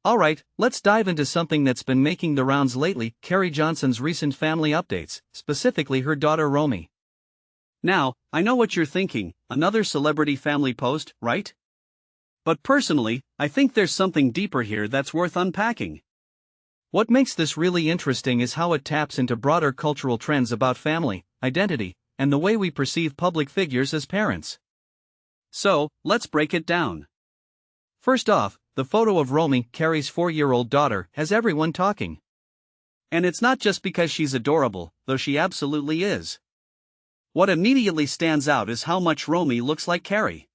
Alright, let's dive into something that's been making the rounds lately: Carrie Johnson's recent family updates, specifically her daughter Romy. Now, I know what you're thinking, another celebrity family post, right? But personally, I think there's something deeper here that's worth unpacking. What makes this really interesting is how it taps into broader cultural trends about family, identity, and the way we perceive public figures as parents. So, let's break it down. First off, the photo of Romy, Carrie's 4-year-old daughter, has everyone talking. And it's not just because she's adorable, though she absolutely is. What immediately stands out is how much Romy looks like Carrie.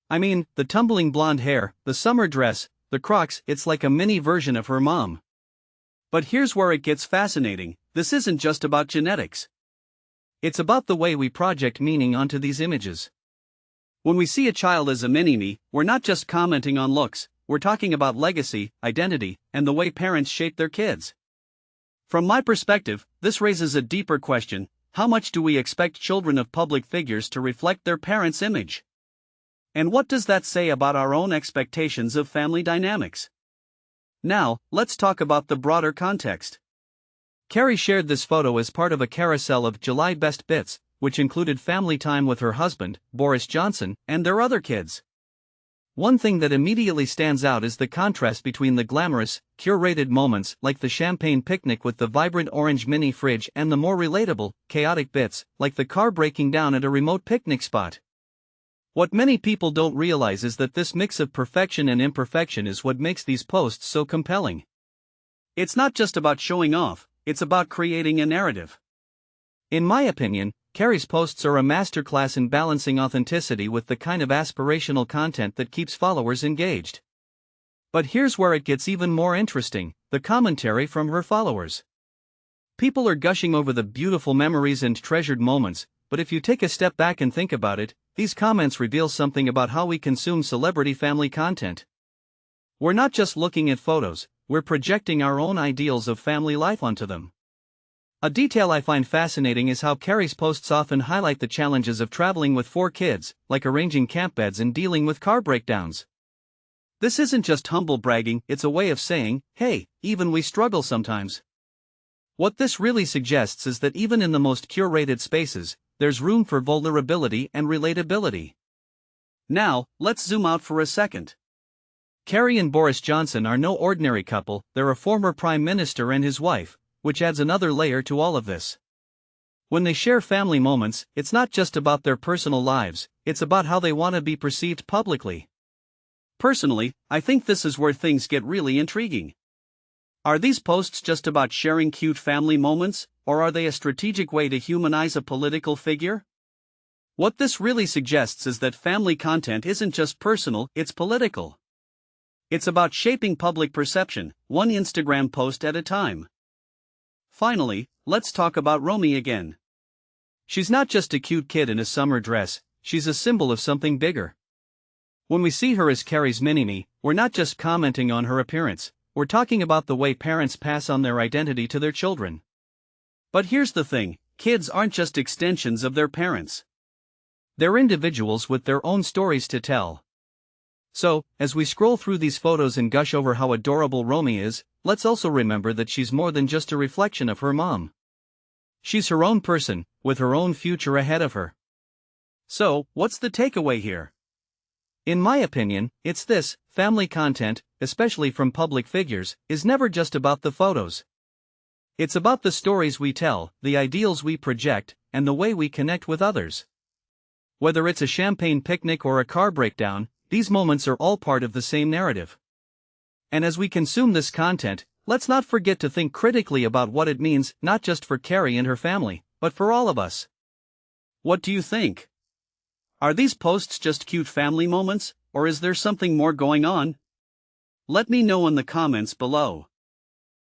I mean, the tumbling blonde hair, the summer dress, the crocs, it's like a mini version of her mom. But here's where it gets fascinating: this isn't just about genetics. It's about the way we project meaning onto these images. When we see a child as a mini-me, we're not just commenting on looks, we're talking about legacy, identity, and the way parents shape their kids. From my perspective, this raises a deeper question: how much do we expect children of public figures to reflect their parents' image? And what does that say about our own expectations of family dynamics? Now, let's talk about the broader context. Carrie shared this photo as part of a carousel of July best bits, which included family time with her husband, Boris Johnson, and their other kids. One thing that immediately stands out is the contrast between the glamorous, curated moments like the champagne picnic with the vibrant orange mini fridge and the more relatable, chaotic bits, like the car breaking down at a remote picnic spot. What many people don't realize is that this mix of perfection and imperfection is what makes these posts so compelling. It's not just about showing off, it's about creating a narrative. In my opinion, Carrie's posts are a masterclass in balancing authenticity with the kind of aspirational content that keeps followers engaged. But here's where it gets even more interesting: the commentary from her followers. People are gushing over the beautiful memories and treasured moments, but if you take a step back and think about it, these comments reveal something about how we consume celebrity family content. We're not just looking at photos, we're projecting our own ideals of family life onto them. A detail I find fascinating is how Carrie's posts often highlight the challenges of traveling with 4 kids, like arranging camp beds and dealing with car breakdowns. This isn't just humble bragging, it's a way of saying, hey, even we struggle sometimes. What this really suggests is that even in the most curated spaces, there's room for vulnerability and relatability. Now, let's zoom out for a second. Carrie and Boris Johnson are no ordinary couple, they're a former prime minister and his wife, which adds another layer to all of this. When they share family moments, it's not just about their personal lives, it's about how they want to be perceived publicly. Personally, I think this is where things get really intriguing. Are these posts just about sharing cute family moments, or are they a strategic way to humanize a political figure? What this really suggests is that family content isn't just personal, it's political. It's about shaping public perception, one Instagram post at a time. Finally, let's talk about Romy again. She's not just a cute kid in a summer dress, she's a symbol of something bigger. When we see her as Carrie's mini-me, we're not just commenting on her appearance, we're talking about the way parents pass on their identity to their children. But here's the thing: kids aren't just extensions of their parents. They're individuals with their own stories to tell. So, as we scroll through these photos and gush over how adorable Romy is, let's also remember that she's more than just a reflection of her mom. She's her own person, with her own future ahead of her. So, what's the takeaway here? In my opinion, it's this: family content, especially from public figures, is never just about the photos. It's about the stories we tell, the ideals we project, and the way we connect with others. Whether it's a champagne picnic or a car breakdown, these moments are all part of the same narrative. And as we consume this content, let's not forget to think critically about what it means, not just for Carrie and her family, but for all of us. What do you think? Are these posts just cute family moments, or is there something more going on? Let me know in the comments below.